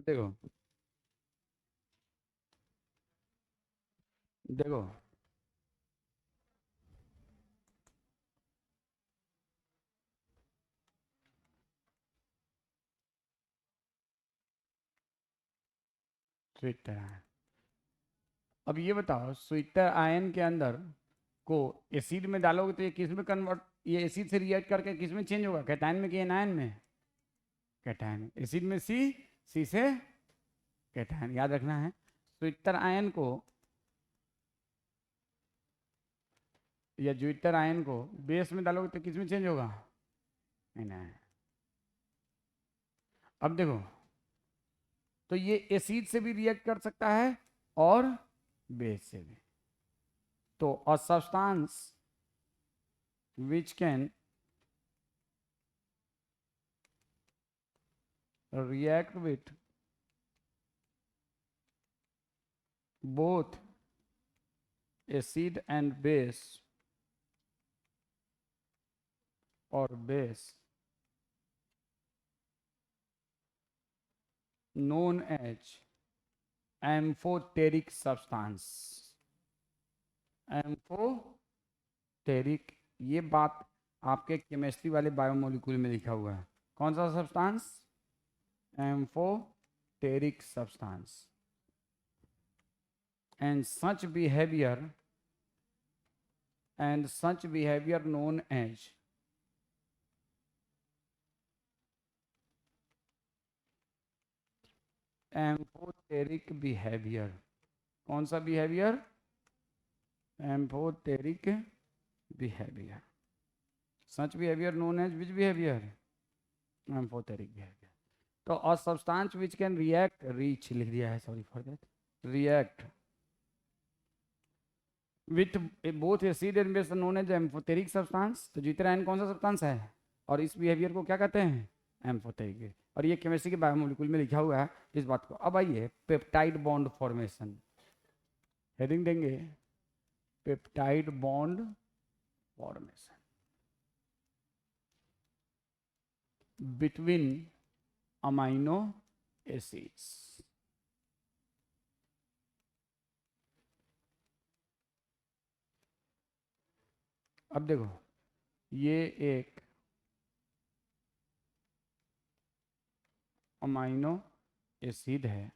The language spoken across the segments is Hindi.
देखो देखो स्वीटर आयन। अब ये बताओ, स्वीटर आयन के अंदर को एसिड में डालोगे तो ये किस में कन्वर्ट, ये एसिड से रिएक्ट करके किस में चेंज होगा, कैटायन में कि एनायन में? कैटायन में। एसिड में सी, सी से कैटायन, याद रखना है। स्वीटर आयन को या ज्विटर आयन को बेस में डालोगे तो किस में चेंज होगा? एनायन। अब देखो, तो ये एसिड से भी रिएक्ट कर सकता है और बेस से भी। तो a substance which can react with both acid and base or base known as amphoteric substance। Amphoteric, ये बात आपके केमिस्ट्री वाले बायोमोलिक्यूल में लिखा हुआ है। कौन सा substance? Amphoteric substance. and such behavior known as amphoteric behaviour. कौन सा behaviour? Amphoteric behaviour. Such behaviour known as which behaviour? Amphoteric behaviour. तो a substance which can react, reach लिख दिया है, sorry for that, react with both acid and base known as amphoteric substance. तो ज्यूटेराइन कौन सा सब्सटेंस है और इस बिहेवियर को क्या कहते हैं? एम्फोटेरिक। और ये केमिस्ट्री के बायोमोलिक्यूल में लिखा हुआ है इस बात को। अब आइए पेप्टाइड बॉन्ड फॉर्मेशन, हेडिंग देंगे peptide bond formation between amino acids. अब देखो, ये एक अमाइनो एसिड है,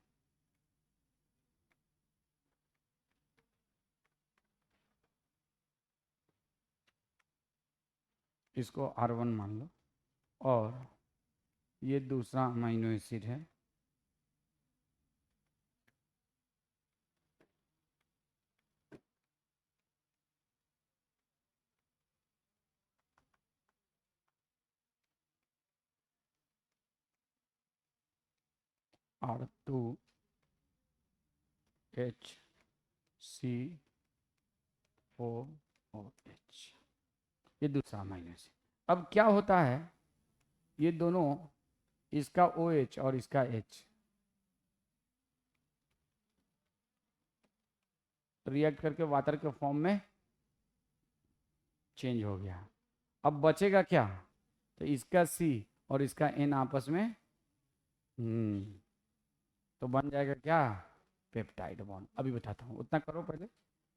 इसको R1 मान लो, और ये दूसरा अमाइनो एसिड है, R2HCOOH, ये दूसरा अमाइनो एसिड। अब क्या होता है, ये दोनों, इसका OH और इसका H रिएक्ट करके वाटर के फॉर्म में चेंज हो गया। अब बचेगा क्या? तो इसका C और इसका N आपस में तो बन जाएगा क्या? Peptide bond. अभी बताता हूँ, उतना करो पहले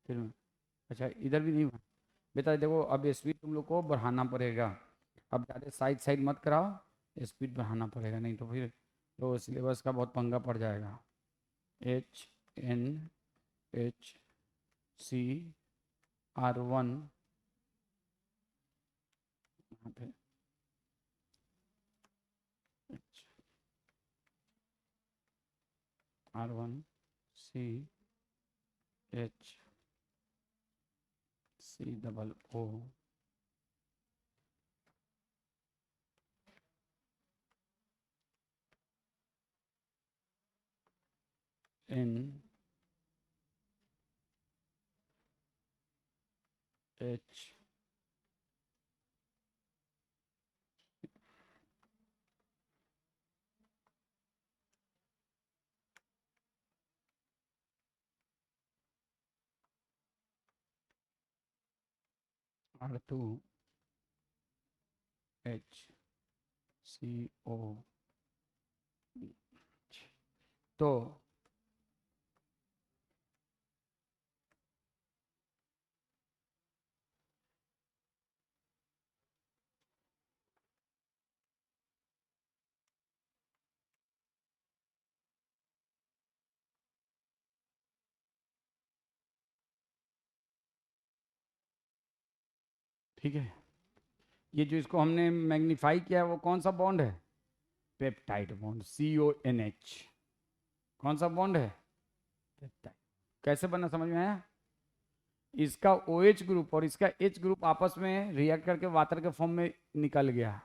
फिर अच्छा इधर भी नहीं हुआ बेटा। देखो अब स्पीड तुम लोग को बढ़ाना पड़ेगा, अब ज़्यादा साइड साइड मत कराओ, स्पीड बढ़ाना पड़ेगा, नहीं तो फिर तो सिलेबस का बहुत पंगा पड़ जाएगा। HNHCr1, यहाँ पे R1CHCOO NH R2HCO। तो ठीक है, ये जो इसको हमने मैग्नीफाई किया है वो कौन सा बॉन्ड है? Peptide bond, CONH। कौन सा बॉन्ड है? पेप्टाइड। कैसे बना, समझ में आया? इसका OH ग्रुप और इसका H ग्रुप आपस में रिएक्ट करके वाटर के फॉर्म में निकल गया,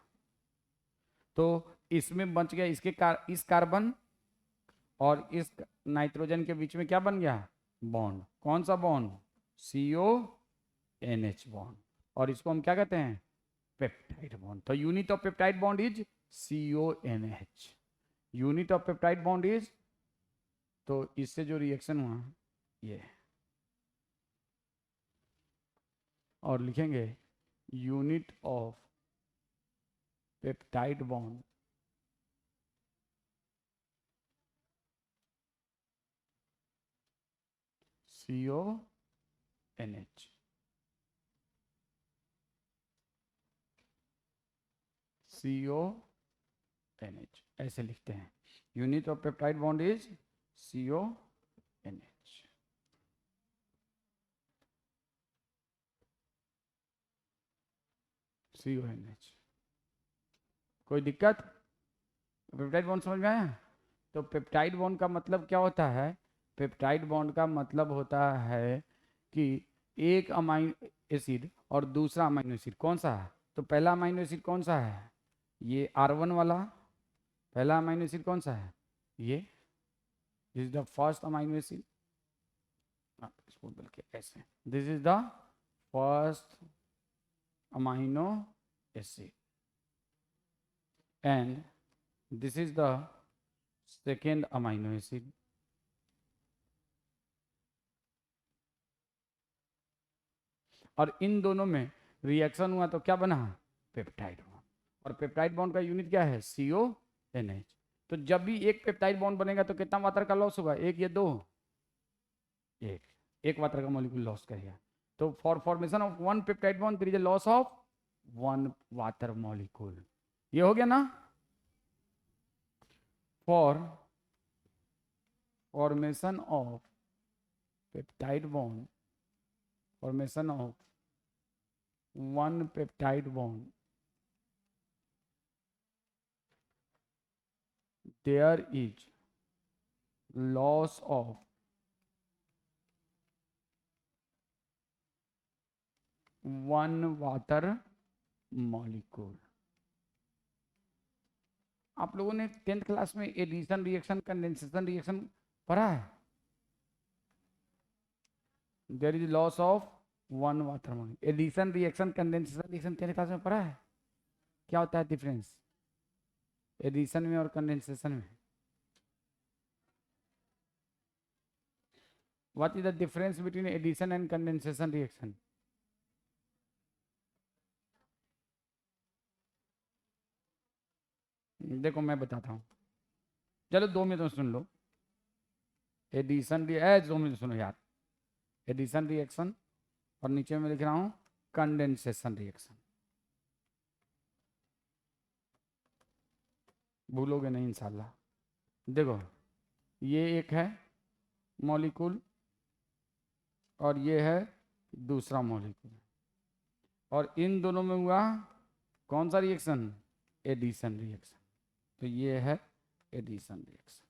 तो इसमें बच गया इस कार्बन और इस नाइट्रोजन के बीच में क्या बन गया? बॉन्ड। कौन सा बॉन्ड? CONH bond. और इसको हम क्या कहते हैं? Peptide bond. तो unit of peptide bond is CONH। Unit of peptide bond is, तो इससे जो रिएक्शन हुआ ये, और लिखेंगे unit of peptide bond CONH। CONH ऐसे लिखते हैं। Unit of peptide bond is CONH। CONH। कोई दिक्कत? पेप्टाइड बॉन्ड समझ में आया? तो पेप्टाइड बॉन्ड का मतलब क्या होता है? पेप्टाइड बॉन्ड का मतलब होता है कि एक अमाइनो एसिड और दूसरा अमाइनो एसिड कौन सा है? तो पहला अमाइनो एसिड कौन सा है? ये R1 वाला। पहला अमाइनो एसिड कौन सा है? ये this is the first amino acid. इसको बोल के ऐसे, this is the first amino acid and this is the second amino acid। और इन दोनों में रिएक्शन हुआ तो क्या बना? Peptide bond. और पेप्टाइड बॉन्ड का यूनिट क्या है? CONH। तो जब भी एक पेप्टाइड बॉन्ड बनेगा तो कितना वाटर का लॉस होगा? एक या दो? एक वाटर का मॉलिक्यूल लॉस करेगा। तो for formation of one peptide bond there is a loss of one water molecule. ये हो गया ना? For formation of peptide bond, formation of one peptide bond, there is loss of one water molecule। आप लोगों ने 10th क्लास में एडिशन रिएक्शन, कंडेंसेशन रिएक्शन पढ़ा है? There is loss of one water molecule. Addition reaction, condensation reaction 10th class में पढ़ा है? क्या होता है डिफरेंस एडिशन में और कंडेंसेशन में? What is the difference between addition and condensation reaction? देखो मैं बताता हूँ, चलो 2 मिनट में सुन लो। एडिशन रिएक्शन, 2 मिनट सुनो यार। एडिशन रिएक्शन और नीचे में लिख रहा हूँ कंडेंसेशन रिएक्शन। भूलोगे नहीं इंशाल्लाह। देखो ये एक है मॉलिक्यूल और ये है दूसरा मॉलिक्यूल, और इन दोनों में हुआ कौन सा रिएक्शन? Addition reaction. तो ये है एडिशन रिएक्शन।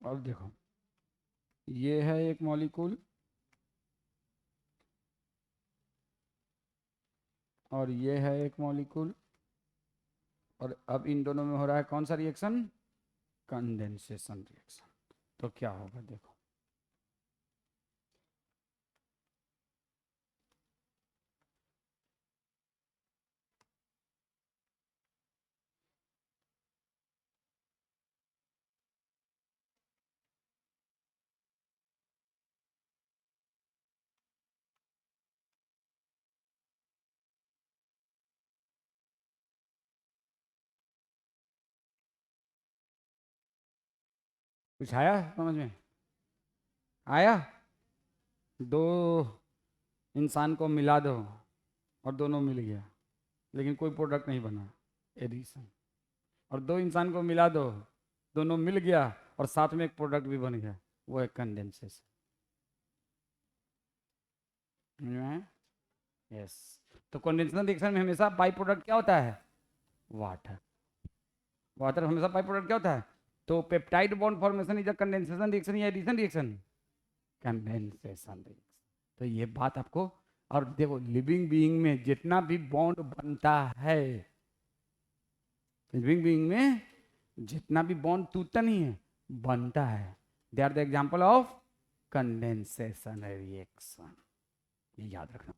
अब देखो ये है एक मॉलिक्यूल और ये है एक मॉलिक्यूल, और अब इन दोनों में हो रहा है कौन सा रिएक्शन? Condensation reaction. तो क्या होगा देखो, कुछ आया समझ में? आया? दो इंसान को मिला दो और दोनों मिल गया, लेकिन कोई प्रोडक्ट नहीं बना, एडिशन। और दो इंसान को मिला दो, दोनों मिल गया और साथ में एक प्रोडक्ट भी बन गया, वो है कंडेंसेशन। यस। तो कंडेंसेशन रिएक्शन में हमेशा बाई प्रोडक्ट क्या होता है? वाटर। वाटर हमेशा बाई प्रोडक्ट क्या होता है? तो peptide bond formation is a condensation reaction या एडिशन रिएक्शन? Condensation reaction. तो ये बात आपको, और देखो लिविंग बीइंग में जितना भी बॉन्ड बनता है, लिविंग बीइंग में जितना भी बॉन्ड टूटता नहीं है, बनता है, they are the example of condensation reaction. ये याद रखना।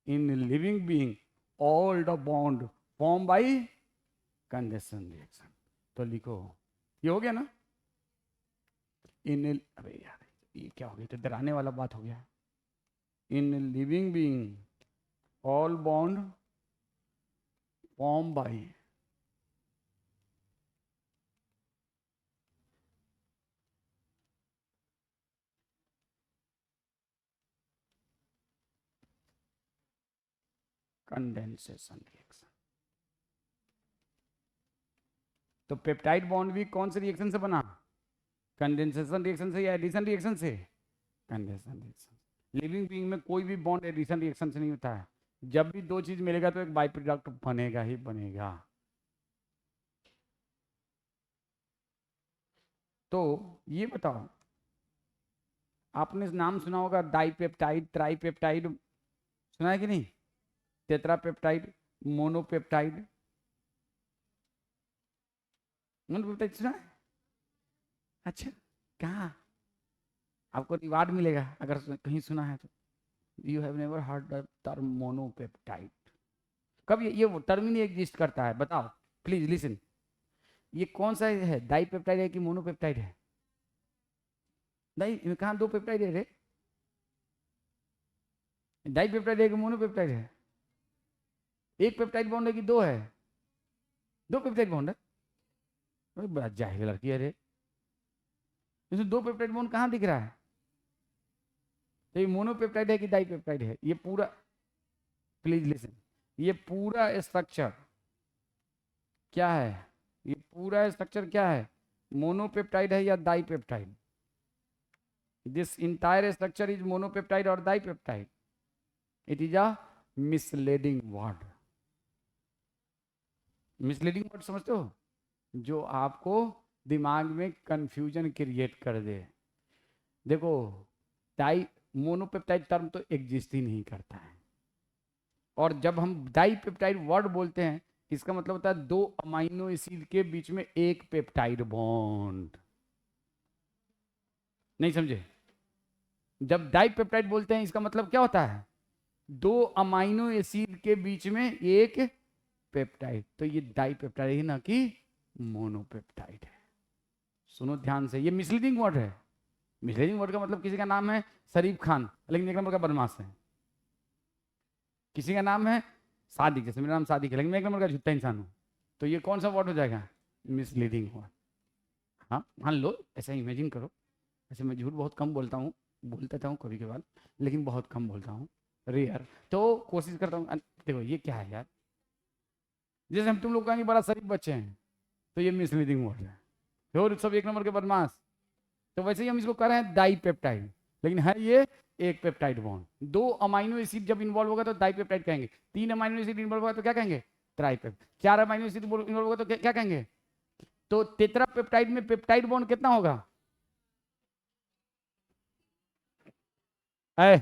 In living being all the bond form by condensation reaction. तो लिखो, ये हो गया ना? इन, अरे यार ये क्या हो गया, तो डराने वाला बात हो गया। इन living being all bond form by condensation reaction. तो पेप्टाइड बॉन्ड भी कौन से रिएक्शन से बना? कंडेंसेशन रिएक्शन से या एडिशन रिएक्शन से? Condensation reaction. लिविंग बीइंग में कोई भी बॉन्ड एडिशन रिएक्शन से नहीं होता है। जब भी दो चीज मिलेगा तो एक बाई प्रोडक्ट बनेगा ही बनेगा। तो ये बताओ, आपने नाम सुना होगा डाइपेप्टाइड, ट्राइपेप्टाइड, सुना है कि नहीं? टेट्रापेप्टाइड, मोनोपेप्टाइड, मोनोपेप्टाइड सुना है? अच्छा, कहाँ? आपको रिवार्ड मिलेगा अगर कहीं सुना है तो। You have never heard the term monopeptide. कब ये टर्म ही नहीं एग्जिस्ट करता है, बताओ प्लीज लिसन। ये कौन सा है, डाइपेप्टाइड है कि मोनोपेप्टाइड है? डाई कहाँ दो पेप्टाइड है रे? डाइपेप्टाइड है कि मोनोपेप्टाइड है? एक पेप्टाइड बॉन्ड है कि दो है? दो पेप्टाइड बॉन्ड है। अरे बड़ा जाहिल लड़की है रे, इसमें दो पेप्टाइड बॉन्ड कहाँ दिख रहा है? तो ये मोनोपेप्टाइड है कि डाइपेप्टाइड है? ये पूरा, प्लीज लिसन, ये पूरा स्ट्रक्चर क्या है? ये पूरा स्ट्रक्चर क्या है? मोनोपेप्टाइड है या dipeptide? This entire structure is monopeptide और dipeptide? It is a misleading word. Misleading word समझते हो? जो आपको दिमाग में कंफ्यूजन क्रिएट कर दे। देखो, डाई मोनोपेप्टाइड टर्म तो एग्जिस्ट ही नहीं करता है, और जब हम डाइपेप्टाइड वर्ड बोलते हैं इसका मतलब होता है दो अमाइनो एसिड के बीच में एक पेप्टाइड बॉन्ड। नहीं समझे? जब डाइपेप्टाइड बोलते हैं इसका मतलब क्या होता है? दो अमाइनो एसिड के बीच में एक पेप्टाइड। तो ये डाइपेप्टाइड है ना कि मोनोपेप्टाइड है। सुनो ध्यान से, ये मिसलीडिंग वर्ड है। मिसलीडिंग वर्ड का मतलब किसी का नाम है शरीफ खान लेकिन एक नंबर का बदमाश है। किसी का नाम है सादिक, जैसे मेरा नाम सादिक है लेकिन मैं एक नंबर का झूठा इंसान हूँ, तो ये कौन सा वर्ड हो जाएगा? Misleading word. हाँ मान लो, ऐसा इमेजिन करो, ऐसे मैं झूठ बहुत कम बोलता हूँ, बोलता था हूँ कभी कभार लेकिन बहुत कम बोलता हूँ, रेयर, तो कोशिश करता हूँ। देखो ये क्या है यार, जैसे हम तुम लोग कहेंगे बड़ा शरीफ बच्चे हैं, तो ये मिसलीडिंग वर्ड है, और सब एक नंबर के बदमाश। तो वैसे ही हम इसको कर रहे हैं डाइपेप्टाइड, लेकिन है ये एक पेप्टाइड बॉन्ड। दो अमाइनो एसिड जब इन्वॉल्व होगा तो डाइपेप्टाइड कहेंगे, तीन अमाइनो एसिड इन्वॉल्व होगा तो क्या कहेंगे? ट्राइपेप, चार अमाइनो एसिड इन्वॉल्व होगा तो क्या कहेंगे? तो टेट्रापेप्टाइड में पेप्टाइड बॉन्ड कितना होगा? ऐ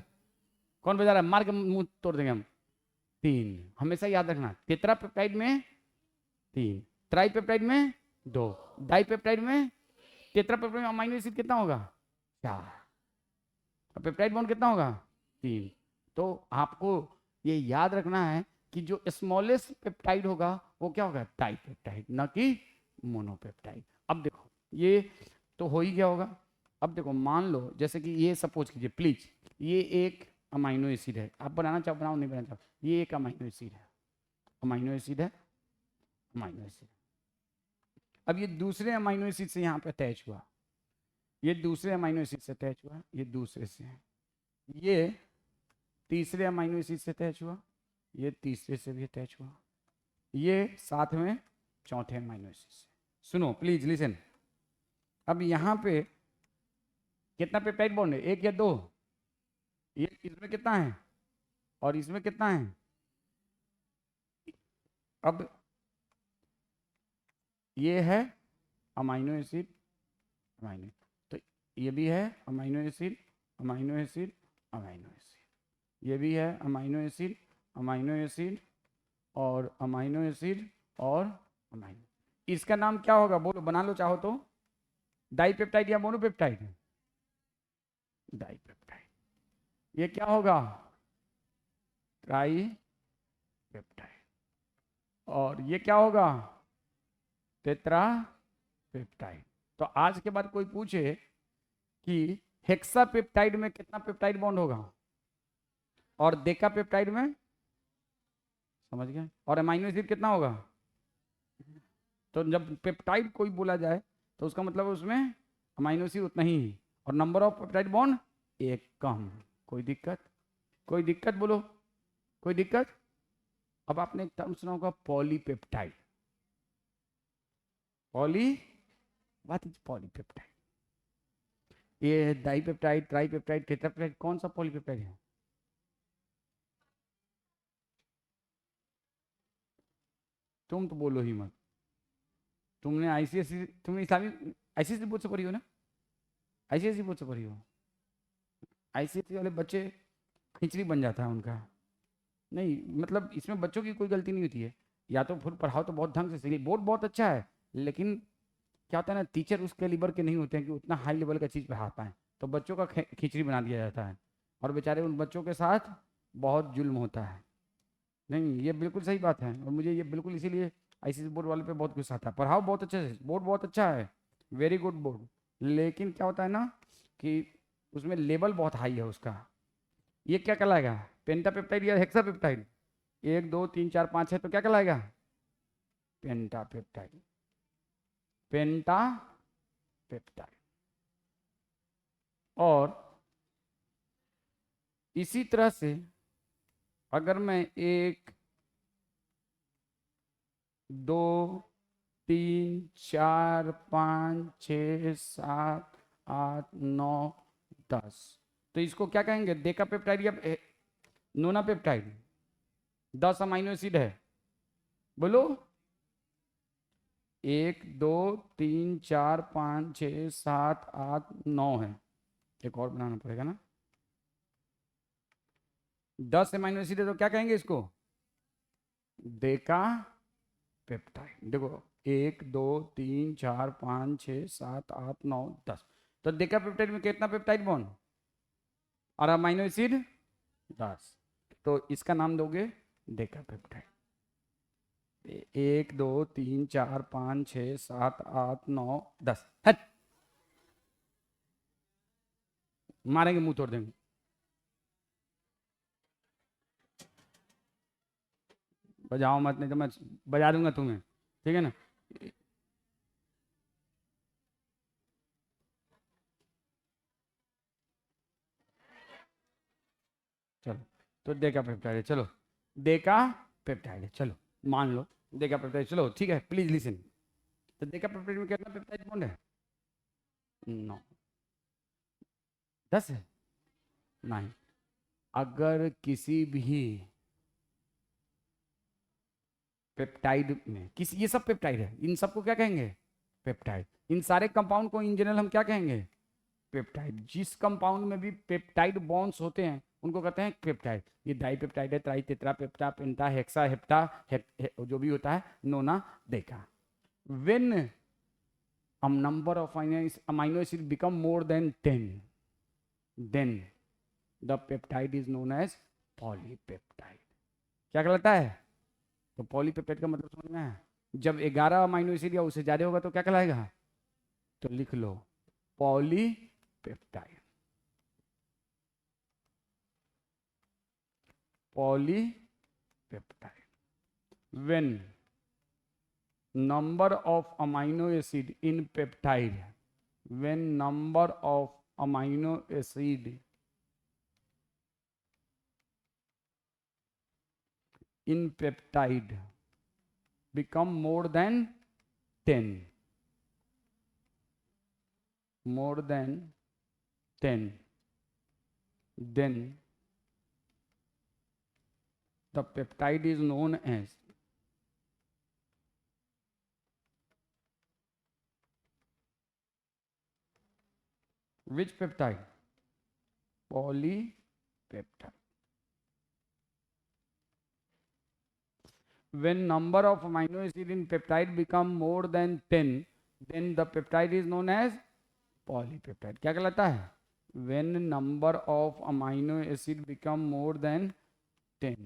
कौन बजा रहा है? मार के मुंह तोड़ देंगे हम। तीन, हमेशा याद रखना, टेट्रापेप्टाइड में तीन, ट्राइपेप्टाइड में दो, डाइपेप्टाइड में, टेट्रापेप्टाइड में अमाइनो एसिड कितना होगा? चार, और पेप्टाइड बॉन्ड कितना होगा? तीन। तो आपको ये याद रखना है कि जो स्मॉलेस्ट पेप्टाइड होगा वो क्या होगा? डाइपेप्टाइड, ना कि मोनोपेप्टाइड। अब देखो ये तो हो ही गया होगा। अब देखो मान लो जैसे कि ये सपोज कीजिए प्लीज, ये एक अमाइनो एसिड है, आप बनाना चाहो बनाओ, नहीं बनाना चाहो, ये एक अमाइनो एसिड है, अमाइनो एसिड है, अमाइनो एसिड। अब ये दूसरे अमाइनो एसिड से यहाँ पे अटैच हुआ, ये दूसरे अमाइनो एसिड से अटैच हुआ, ये दूसरे से, ये तीसरे अमाइनो एसिड से अटैच हुआ, ये तीसरे से भी अटैच हुआ, ये साथ में चौथे अमाइनो एसिड से। सुनो प्लीज लिसन, अब यहाँ पे कितना पेप्टाइड बॉन्ड है, एक या दो? ये इसमें कितना है और इसमें कितना है? अब ये है अमाइनो एसिड, अमाइनो, तो ये भी है amino acid, amino acid, amino acid, ये भी है अमाइनो एसिड, अमाइनो एसिड और अमाइनो एसिड और अमाइनो। इसका नाम क्या होगा बोलो, बना लो चाहो तो, डाइपेप्टाइड या मोनोपेप्टाइड? डाइपेप्टाइड। ये क्या होगा? ट्राइपेप्टाइड। और ये क्या होगा? टेट्रापेप्टाइड। तो आज के बाद कोई पूछे कि हेक्सापेप्टाइड में कितना पेप्टाइड बॉन्ड होगा और डेकापेप्टाइड में, समझ गए, और अमाइनो एसिड कितना होगा, तो जब पेप्टाइड कोई बोला जाए तो उसका मतलब उसमें अमाइनो एसिड उतना ही है और नंबर ऑफ पेप्टाइड बॉन्ड एक कम। कोई दिक्कत? कोई दिक्कत बोलो, कोई दिक्कत? अब आपने एक टर्म सुना होगा polypeptide. Poly, what is polypeptide? ये डाइपेप्टाइड, ट्राइपेप्टाइड, टेट्रापेप्टाइड, कौन सा पॉलीपेप्टाइड है? तुम तो बोलो ही मत। तुमने आईसीएससी, तुमने इस्लामिक आईसीएससी बोर्ड से पढ़ी हो ना? आईसीएससी बोर्ड से पढ़ी हो? आईसीएससी वाले बच्चे खिचड़ी बन जाता है उनका। नहीं मतलब इसमें बच्चों की कोई गलती नहीं होती है, या तो फिर पढ़ाओ तो बहुत ढंग से सही, बोर्ड बहुत अच्छा है, लेकिन क्या होता है ना, टीचर उस कैलिबर के नहीं होते हैं कि उतना हाई लेवल का चीज़ पढ़ा पाएँ, तो बच्चों का खिचड़ी बना दिया जाता है और बेचारे उन बच्चों के साथ बहुत जुल्म होता है। नहीं ये बिल्कुल सही बात है और मुझे ये बिल्कुल इसीलिए आईसीएसई बोर्ड वाले पे बहुत गुस्सा आता है। पढ़ाओ बहुत अच्छे से, बोर्ड बहुत अच्छा है, वेरी गुड बोर्ड, लेकिन क्या होता है ना कि उसमें लेवल बहुत हाई है उसका। ये क्या कहलाएगा, पेंटापेप्टाइड या हेक्सापेप्टाइड? एक दो तीन चार पाँच है तो क्या कहलाएगा? पेंटापेप्टाइड, पेंटापेप्टाइड। और इसी तरह से अगर मैं एक दो तीन चार पाँच छः सात आठ नौ 10, तो इसको क्या कहेंगे, डेकापेप्टाइड या नोनापेप्टाइड? 10 अमाइनो एसिड है, बोलो। एक दो तीन चार पाँच छः सात आठ 9 है, एक और बनाना पड़ेगा ना। 10 अमाइनो एसिड है तो क्या कहेंगे इसको? डेका पेप्टाइड। देखो 1 2 3 4 5 6 7 8 9 10, तो डेका पेप्टाइड में कितना पेप्टाइड बॉन्ड और अमाइनो एसिड 10, तो इसका नाम दोगे डेका पेप्टाइड। 1 2 3 4 5 6 7 8 9 10, हट, मारेंगे मुंह तोड़ देंगे। बजाओ मत, नहीं तो मैं बजा दूंगा तुम्हें, ठीक है ना। चलो, तो डेका पेप्टाइड है, चलो डेका पेप्टाइड है, चलो मान लो डेका पेप्टाइड, चलो ठीक है, प्लीज लिसन। तो डेका पेप्टाइड में कितना पेप्टाइड बॉन्ड है? 9, 10 है? नहीं, अगर किसी भी पेप्टाइड में किसी, ये सब पेप्टाइड है, इन सबको क्या कहेंगे? पेप्टाइड। इन सारे कंपाउंड को इन जनरल हम क्या कहेंगे? पेप्टाइड। जिस कंपाउंड में भी पेप्टाइड बॉन्ड्स होते हैं उनको कहते हैं पेप्टाइड। ये डाइपेप्टाइड है, tri, tetra, pepta, penta, hexa, hepta, जो भी होता है, nona, deca. When a number of amino acid become more than 10, then the peptide is known as polypeptide। क्या कहलाता है? तो पॉलीपेप्टाइड का मतलब समझ में है, जब 11 अमाइनो एसिड या उससे ज्यादा होगा तो क्या कहलाएगा? तो लिख लो polypeptide. Polypeptide. When number of amino acid in peptide when number of amino acid in peptide become more than 10, more than 10, then the peptide is known as which peptide? Polypeptide. When number of amino acid in peptide become more than 10, then the peptide is known as polypeptide. क्या कहलाता है? When number of amino acid become more than 10,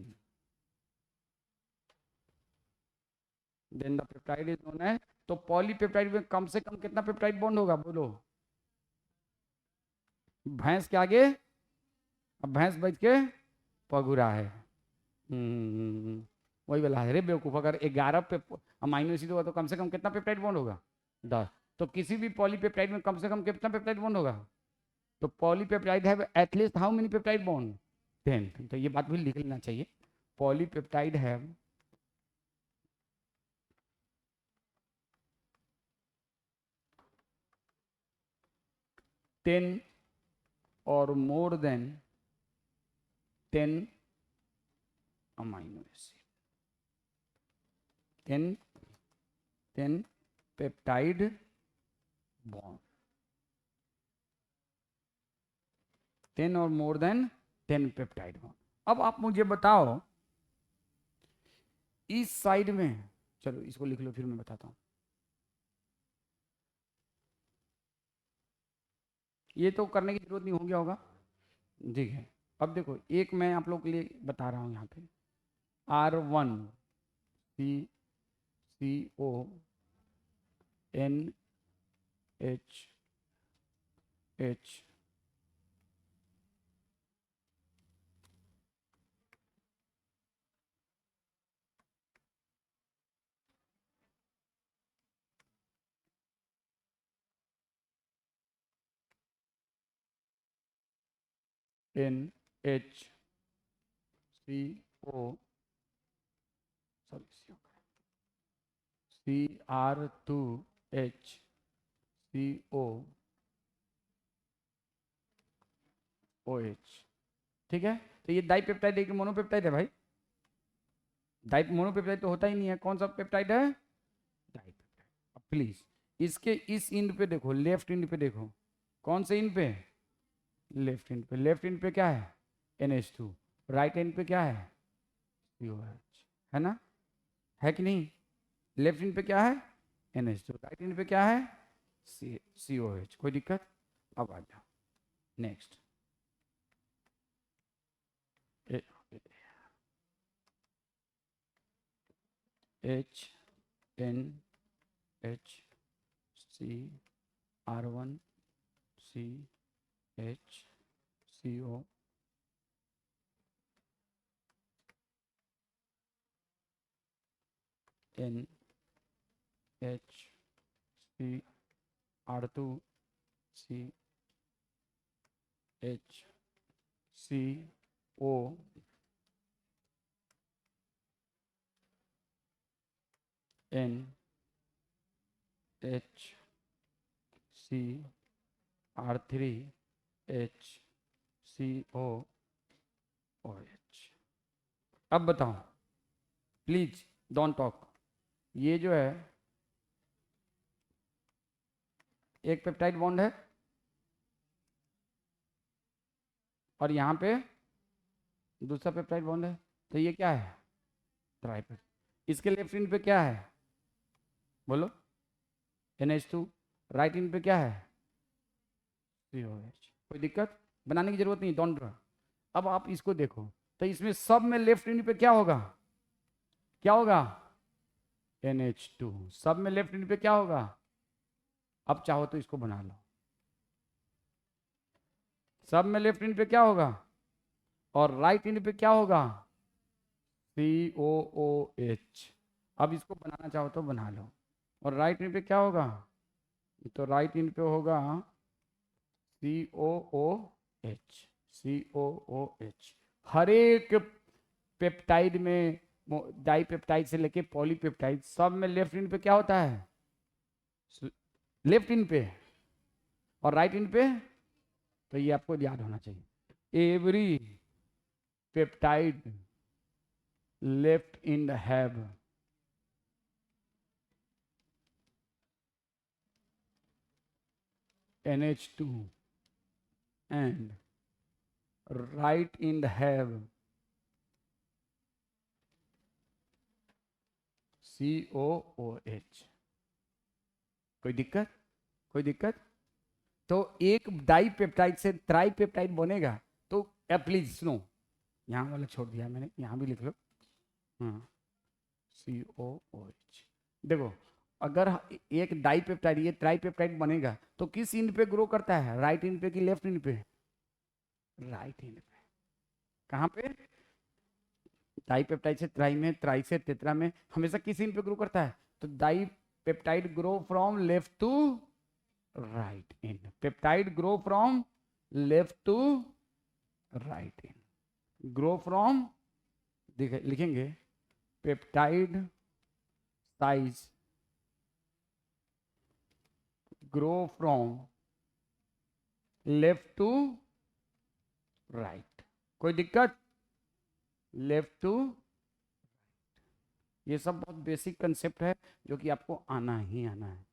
then the peptide is known as. तो पॉलीपेप्टाइड में कम से कम कितना पेप्टाइड बॉन्ड होगा बोलो? भैंस के आगे अब भैंस बैठ के पगुरा है। वही वाला है रे बेवकूफ। अगर 11 पे अमाइनो एसिड होगा तो कम से कम कितना पेप्टाइड बॉन्ड होगा? 10। तो किसी भी पॉलीपेप्टाइड में कम से कम कितना पेप्टाइड बॉन्ड होगा? तो पॉलीपेप्टाइड है at least how many peptide bond? 10। तो ये बात भी लिख लेना चाहिए। पॉलीपेप्टाइड है 10 or more than 10 amino acid, 10 peptide bond, 10 or more than 10 peptide bond। अब आप मुझे बताओ इस साइड में, चलो इसको लिख लो फिर मैं बताता हूं। ये तो करने की जरूरत नहीं हो गया होगा, ठीक है। अब देखो एक मैं आप लोग के लिए बता रहा हूं यहाँ पे R1 CO NH NHCO CR2HCO OH, ठीक है। तो ये डाइपेप्टाइड है कि मोनोपेप्टाइड है भाई? मोनोपेप्टाइड तो होता ही नहीं है। कौन सा पेप्टाइड है? डाइपेप्टाइड। अब प्लीज इसके इस इंड पे देखो, लेफ्ट इंड पे देखो। कौन से इंड पे? लेफ्ट इंड पे। लेफ्ट इंड पे क्या है? NH2। राइट इंड पे क्या है? COH, है ना? है कि नहीं? लेफ्ट इंड पे क्या है? NH2। राइट इंड पे क्या है? COH। कोई दिक्कत? अब आ जाओ नेक्स्ट। HNHCR1CHCO NHCR2CHCO NHCR3HCOOH। अब बताओ प्लीज डोंट टॉक। ये जो है एक पेप्टाइड बॉन्ड है और यहाँ पे दूसरा पेप्टाइड बॉन्ड है, तो ये क्या है? ट्राइपेप्टाइड। इसके लेफ्ट इंड पे क्या है बोलो? NH2। राइट इंड पे क्या है? COH। कोई दिक्कत? बनाने की जरूरत नहीं, डोंट। अब आप इसको देखो तो इसमें सब में लेफ्ट इंड पे क्या होगा? क्या होगा? NH2। सब में लेफ्ट इंड पे क्या होगा? अब चाहो तो इसको बना लो। सब में लेफ्ट इंड पे क्या होगा? और राइट इंड पे क्या होगा? COOH। अब इसको बनाना चाहो तो बना लो। और राइट इंड पे क्या होगा? तो राइट इन पे होगा COOH, COOH। हर एक पेप्टाइड में, डाइपेप्टाइड से लेके पॉलीपेप्टाइड, सब में लेफ्ट इन पे क्या होता है? लेफ्ट इन पे, और राइट इन पे। तो ये आपको याद होना चाहिए, every peptide left in have NH2 and right end have COOH। कोई दिक्कत? कोई दिक्कत? तो एक डाइपेप्टाइड से ट्राइपेप्टाइड बनेगा। तो प्लीज सुनो, यहाँ वाला छोड़ दिया मैंने, यहाँ भी लिख लो। हाँ, COOH। देखो, अगर एक डाइपेप्टाइड, ये ट्राइपेप्टाइड बनेगा तो किस इंड पे ग्रो करता है? राइट इंड पे कि लेफ्ट इंड पे? राइट इंड पे। कहाँ पे? डाइपेप्टाइड से ट्राई में, ट्राई से टेट्रा में, हमेशा किस इंड पे ग्रो करता है? तो dipeptide grow from left to right end. Peptide grow from left to right end. Grow from, लिखेंगे peptide size grow from left to right. कोई दिक्कत? लेफ्ट टू, ये सब बहुत बेसिक कंसेप्ट है जो कि आपको आना ही आना है।